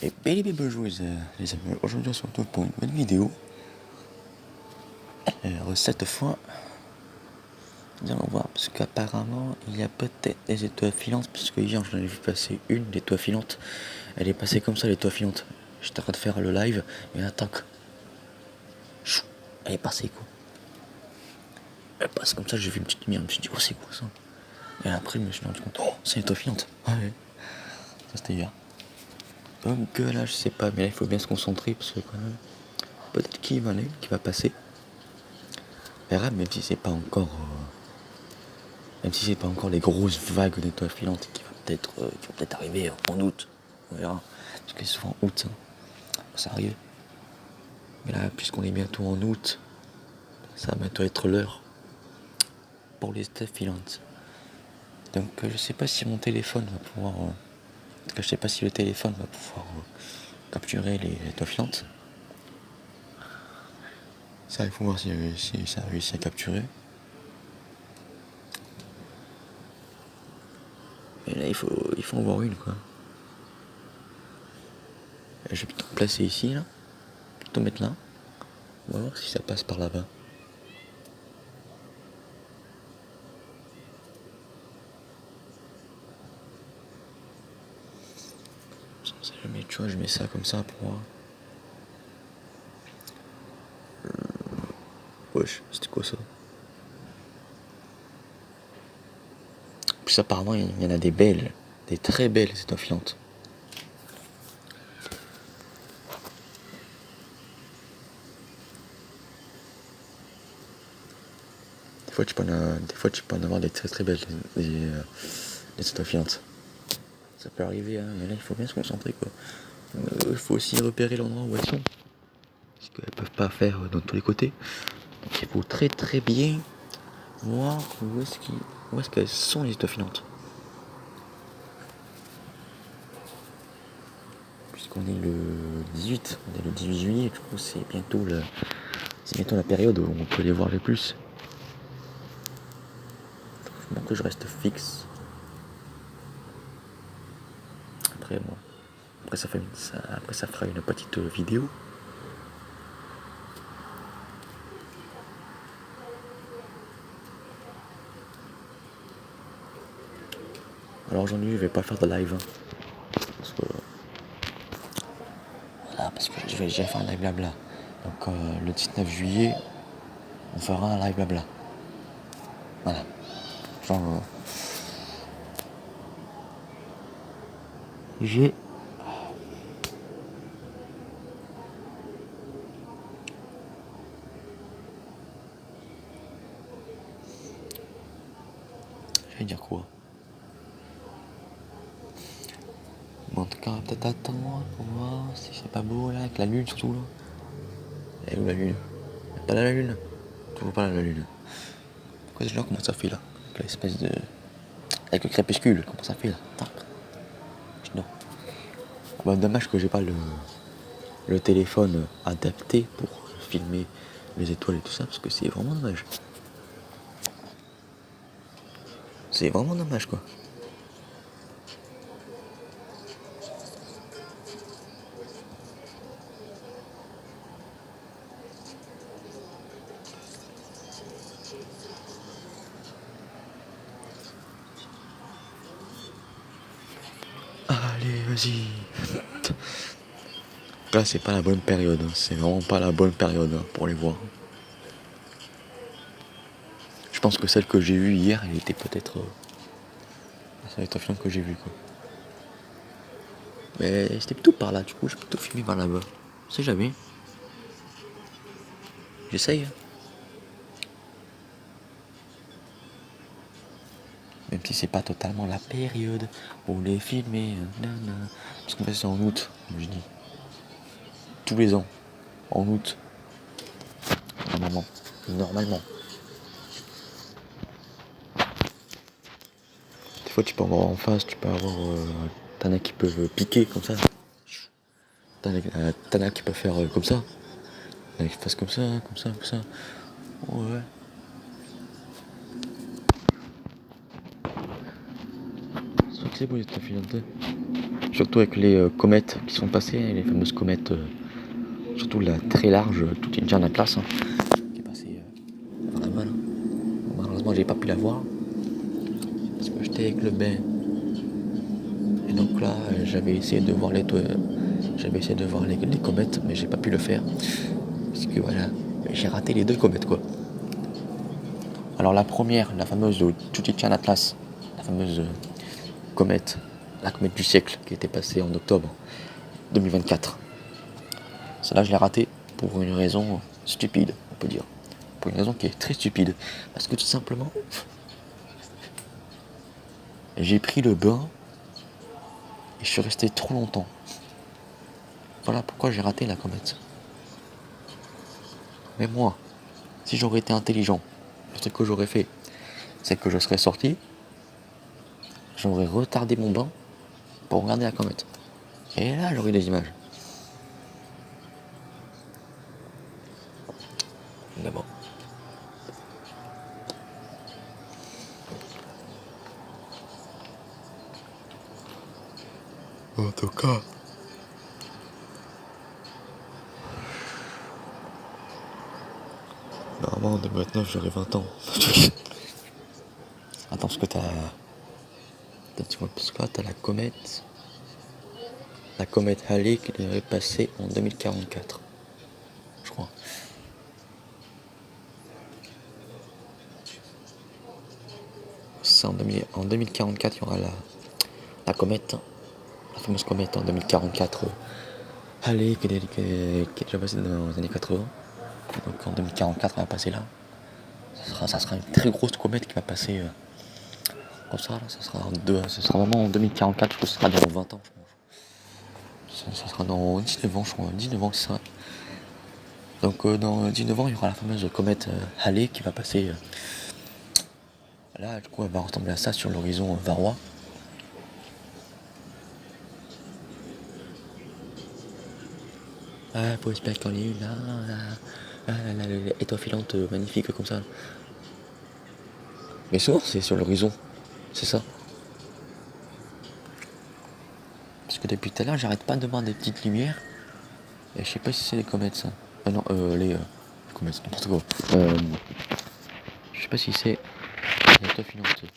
Et belle et bonjour les amis, aujourd'hui on se retrouve pour une nouvelle vidéo. Alors cette fois, nous allons voir, parce qu'apparemment il y a peut-être des étoiles filantes, parce que hier j'en ai vu passer une d'étoile filante. Elle est passée comme ça l'étoile filante. J'étais en train de faire le live, et là tac, elle est passée quoi. Elle passe comme ça, j'ai vu une petite lumière, je me suis dit oh c'est quoi ça. Et après je me suis rendu compte, oh c'est une étoile filante. Ah ouais, ça c'était hier. Donc là je sais pas, mais là il faut bien se concentrer, parce que quand même, peut-être qu'il va aller, qui va passer. Verra, même si c'est pas encore les grosses vagues d'étoiles filantes qui vont peut-être arriver en août, on verra, parce que c'est souvent en août ça arrive. Mais là, puisqu'on est bientôt en août, ça va bientôt être l'heure pour les étoiles filantes. Donc je sais pas si mon téléphone va pouvoir, en tout cas je sais pas si le téléphone va pouvoir capturer les étoiles filantes. Ça, il faut voir si ça a réussi à capturer. Et là, il faut en voir une, quoi. Je vais plutôt me placer ici, là. Plutôt mettre là. On va voir si ça passe par là-bas. Ça jamais, tu vois, je mets ça comme ça pour voir. Wesh, c'était quoi ça? Puis apparemment, il y en a des belles, des très belles étoiles filantes. Des fois, tu peux en avoir des très très belles, des étoiles filantes. Ça peut arriver, hein, mais là, il faut bien se concentrer, quoi. Il faut aussi repérer l'endroit où elles sont. Parce qu'elles peuvent pas faire dans tous les côtés. Donc il faut très très bien voir où est-ce qu'elles sont les étoiles filantes. Puisqu'on est le 18, on est le 18 juillet, du coup c'est bientôt la période où on peut les voir le plus. Donc je reste fixe. Après bon, après ça fera une petite vidéo. Alors aujourd'hui je vais pas faire de live, hein, parce que je vais déjà faire un live blabla. Donc le 19 juillet on fera un live blabla. Voilà. Genre j'ai je vais dire quoi? Bon, en tout cas, on va peut-être attendre pour voir si c'est pas beau là, avec la lune surtout là. Elle est où la lune? Y'a pas là la lune? Toujours pas là la lune. Pourquoi déjà comment ça fait là? Avec l'espèce de. Avec le crépuscule, comment ça fait là? Tac. Non. Bah, dommage que j'ai pas le téléphone adapté pour filmer les étoiles et tout ça, parce que c'est vraiment dommage. C'est vraiment dommage quoi. Allez, vas-y. Là, c'est pas la bonne période. Hein. C'est vraiment pas la bonne période hein, pour les voir. Je pense que celle que j'ai vue hier, elle était peut-être. Ça va être la que j'ai vue quoi. Mais c'était plutôt par là, du coup, j'ai plutôt filmé par là-bas. On sait jamais. J'essaye. Hein. Même si c'est pas totalement la période pour les filmer. Parce qu'en fait, c'est en août, comme je dis. Tous les ans. En août. Normalement. Normalement. Des fois, tu peux avoir en face, tu peux avoir. T'en as qui peuvent piquer comme ça. T'en as qui peuvent faire comme ça. T'en as qui fassent comme ça, comme ça, comme ça. Ouais. C'est vrai que c'est beau, cette filanté. Surtout avec les comètes qui sont passées, les fameuses comètes, surtout la très large, toute une Atlas, qui est passée vraiment là. Malheureusement, j'ai pas pu la voir parce que j'étais avec le bain. Et donc là, j'avais essayé de voir les comètes, mais j'ai pas pu le faire parce que voilà, j'ai raté les 2 comètes quoi. Alors la première, la fameuse Chuchichan Atlas, la fameuse comète, la comète du siècle qui était passée en octobre 2024. Celle-là, je l'ai ratée pour une raison stupide, on peut dire. Pour une raison qui est très stupide. Parce que tout simplement, j'ai pris le bain et je suis resté trop longtemps. Voilà pourquoi j'ai raté la comète. Mais moi, si j'aurais été intelligent, le truc que j'aurais fait, c'est que je serais sorti, j'aurais retardé mon bain pour regarder la comète. Et là, j'aurais des images. Mais bon. En tout cas. Normalement, en 2029, j'aurai 20 ans. Attends, parce que t'as. Parce que là, t'as la comète. La comète Halley qui devrait passer en 2044. Je crois. C'est en 2044, il y aura la comète. La fameuse comète en 2044. Halley qui est déjà passée dans les années 80. Donc en 2044, elle va passer là. Ça sera une très grosse comète qui va passer comme ça. Là. Ça sera vraiment en 2044, je pense que ce sera dans 20 ans. Ça sera dans 19 ans, je crois. 19 ans, c'est ça. Donc dans 19 ans, il y aura la fameuse comète Halley qui va passer. Là, du coup, elle va ressembler à ça sur l'horizon varois. Ah, faut espérer qu'il y en ait une là, l'étoile filante magnifique comme ça. Mais souvent, c'est sur l'horizon. C'est ça. Parce que depuis tout à l'heure, j'arrête pas de voir des petites lumières. Et je sais pas si c'est les comètes, ça. Ah non, les comètes, n'importe quoi. Je sais pas si c'est l'étoile filante. De toute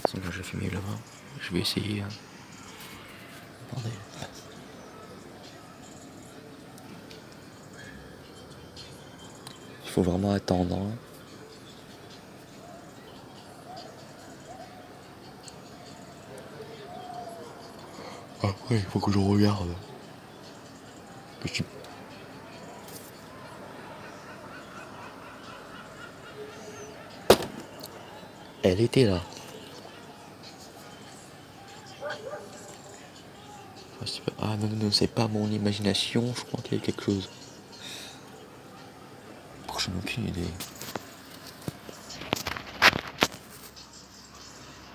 façon, quand je vais fumer là-bas, je vais essayer. Bordel. Il faut vraiment attendre. Hein. Après, il faut que je regarde. Que je... Elle était là. Ah non, non, non, c'est pas mon imagination, je crois qu'il y a quelque chose. Je n'ai aucune idée.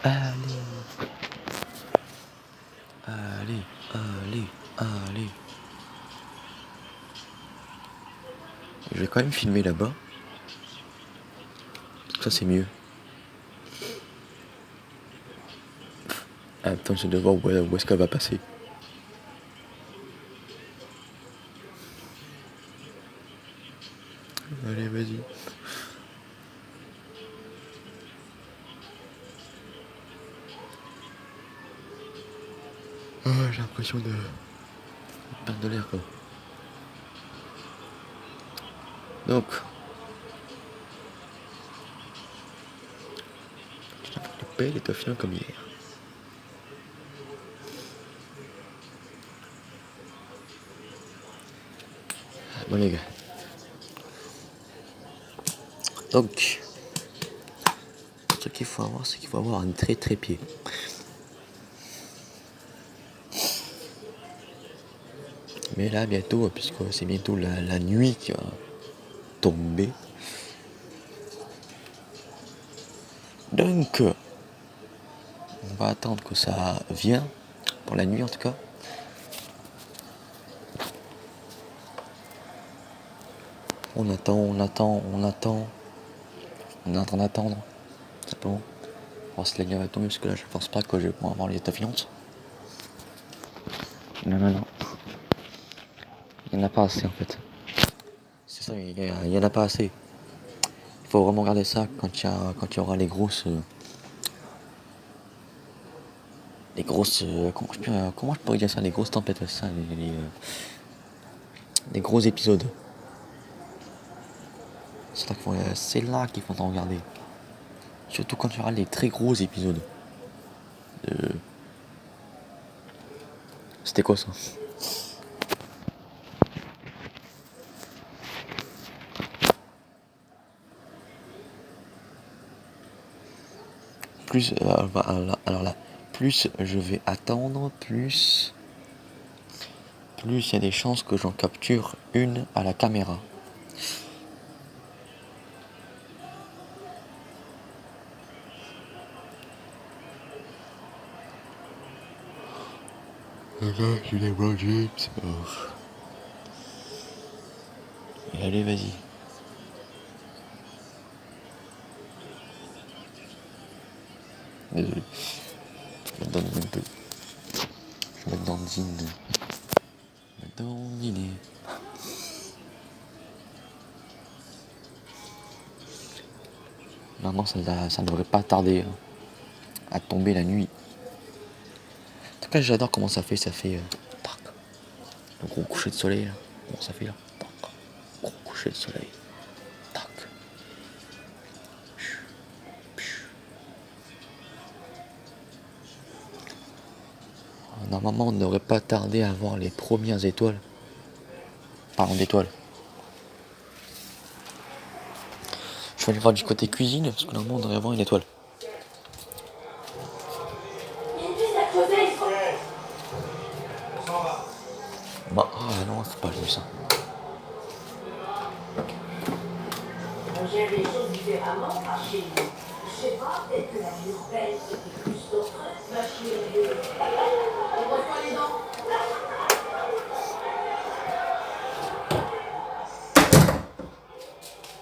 Allez. Allez, allez, allez. Je vais quand même filmer là-bas. Ça c'est mieux. Attends, je dois voir où est-ce qu'elle va passer. Allez, vas-y. Ah, j'ai l'impression de perdre de l'air quoi. Donc, je t'ai fait payer les toffilants comme hier. Bon les gars. Donc, ce qu'il faut avoir, c'est qu'il faut avoir un très trépied. Mais là, bientôt, puisque c'est bientôt la nuit qui va tomber. Donc, on va attendre que ça vienne, pour la nuit en tout cas. On attend, on est en train d'attendre, simplement. voir si la nuit va tomber, parce que là je pense pas que je vais pouvoir avoir les états filantes. Non. Il n'y en a pas assez en fait. C'est ça, il y en a pas assez. Il faut vraiment regarder ça quand il y aura les grosses. Comment je pourrais dire ça, les grosses tempêtes, ça, les gros épisodes. C'est là qu'il faut en regarder. Surtout quand il y aura les très gros épisodes. C'était quoi ça? Alors là, plus je vais attendre, plus il y a des chances que j'en capture une à la caméra. J'ai les Brown James. Et allez, vas-y. Désolé. Je me donne un peu. Je me dandine. Normalement, ça ne devrait pas tarder à tomber la nuit. En tout cas, j'adore comment ça fait. Tac. Le gros coucher de soleil là. Comment ça fait là? Tac. Gros coucher de soleil. Tac. Normalement, on ne devrait pas tarder à voir les premières étoiles. Parlons d'étoiles. Je vais aller voir du côté cuisine, parce que normalement, on devrait avoir une étoile. Bah, ah non, c'est pas juste ça. On gère les choses différemment par chez nous. Je sais pas, peut-être que la vie urbaine, c'était plus notre machine. On brosse pas les dents.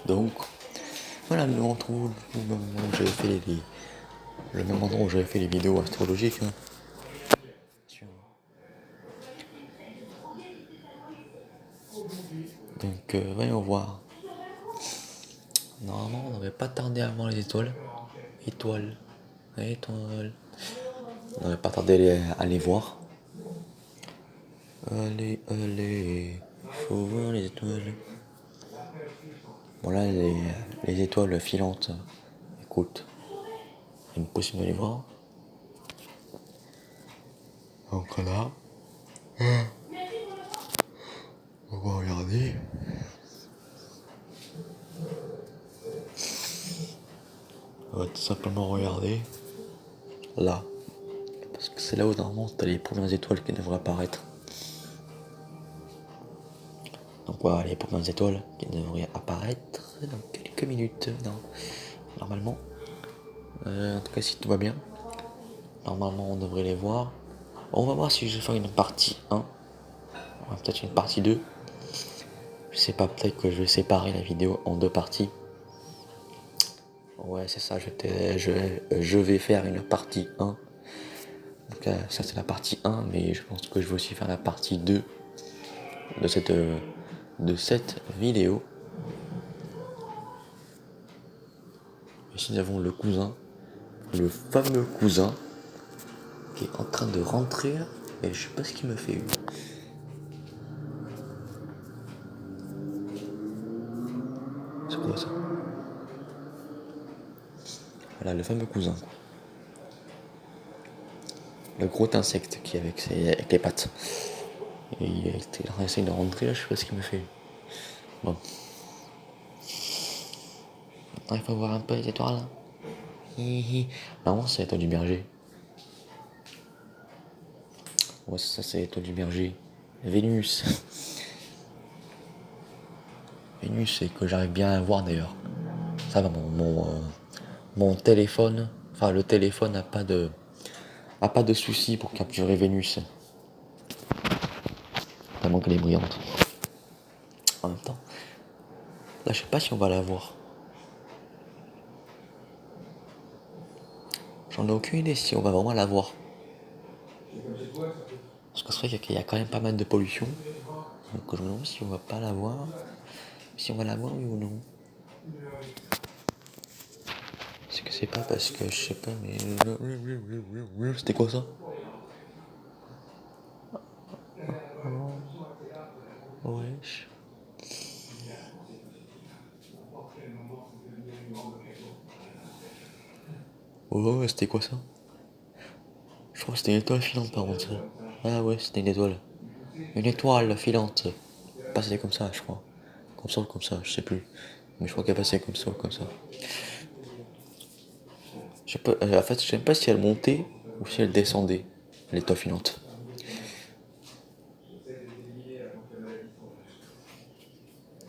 Donc, voilà le moment où j'avais fait le même endroit où j'avais fait les vidéos astrologiques. Hein. Donc, voyons voir. Normalement, on n'aurait pas tardé à voir les étoiles. Étoiles. On n'aurait pas tardé à les voir. Allez, faut voir les étoiles. Voilà les étoiles filantes. Écoute, il est possible de les voir. Donc là, on va regarder. On va tout simplement regarder là. Parce que c'est là où normalement t'as les premières étoiles qui devraient apparaître. Donc voilà, les premières étoiles qui devraient apparaître dans quelques minutes. Normalement. En tout cas, si tout va bien. Normalement, on devrait les voir. On va voir si je vais faire une partie 1. Peut-être une partie 2. Je sais pas, peut-être que je vais séparer la vidéo en deux parties. Ouais, c'est ça, je vais faire une partie 1. Donc ça c'est la partie 1, mais je pense que je vais aussi faire la partie 2 de cette vidéo. Ici nous avons le cousin, le fameux cousin, qui est en train de rentrer là, et je sais pas ce qu'il me fait. C'est quoi ça? Voilà, le fameux cousin. Le gros insecte qui est avec les pattes. Et il essaie de rentrer là, je sais pas ce qu'il me fait. Bon. Maintenant, il faut voir un peu les étoiles. Normalement, c'est l'étoile du berger. Ouais, ça, c'est l'étoile du berger. Vénus. Vénus, c'est que j'arrive bien à voir d'ailleurs. Ça va, mon téléphone, enfin le téléphone n'a pas de souci pour capturer Vénus. Tellement qu'elle est brillante. En même temps, là je sais pas si on va la voir. J'en ai aucune idée si on va vraiment la voir. Parce que c'est vrai qu'il y a quand même pas mal de pollution. Donc je me demande si on va pas la voir. Si on va la voir, oui ou non. C'est que c'est pas parce que je sais pas, mais. C'était quoi ça? Wesh. Oh, c'était quoi ça? Je crois que c'était une étoile filante par contre ça. Ah ouais, c'était une étoile. Une étoile filante. Passée comme ça, je crois. Comme ça, je sais plus. Mais je crois qu'elle passait comme ça, comme ça. Je sais pas, en fait, je sais pas si elle montait ou si elle descendait, l'étoile filante.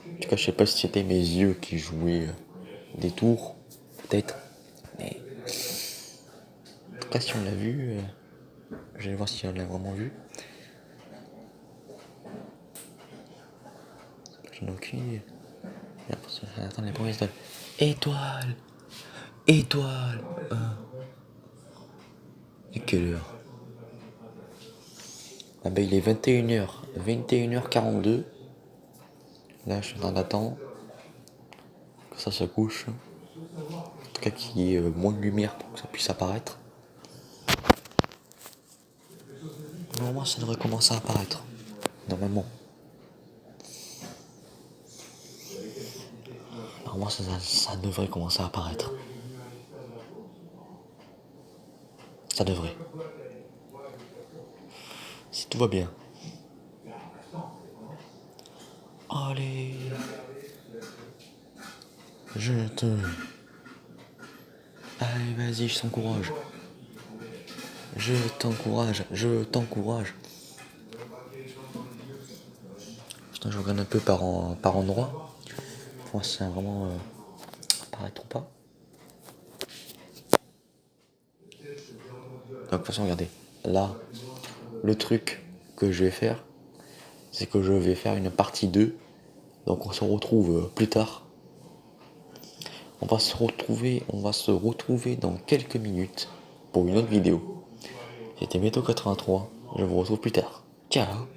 En tout cas, je sais pas si c'était mes yeux qui jouaient des tours, peut-être. Mais en tout cas, si on l'a vu, je vais voir si on l'a vraiment vu. J'en ai aucune idée. Attends, les premières étoiles. Étoile! Étoile! Et quelle heure? Ah ben il est 21h. 21h42. Là, je suis en train d'attendre que ça se couche. En tout cas, qu'il y ait moins de lumière pour que ça puisse apparaître. Normalement, ça devrait commencer à apparaître. Normalement. Normalement, ça devrait commencer à apparaître. Ça devrait. Si tout va bien. Allez. Je te... Allez, vas-y, je t'encourage. Je t'encourage. Je t'encourage. Putain, je regarde un peu par endroit. Pour voir si ça vraiment apparaître ou pas. Donc, de toute façon, regardez. Là, le truc que je vais faire, c'est que je vais faire une partie 2. Donc, on se retrouve plus tard. On va se retrouver dans quelques minutes pour une autre vidéo. C'était Méto83. Je vous retrouve plus tard. Ciao.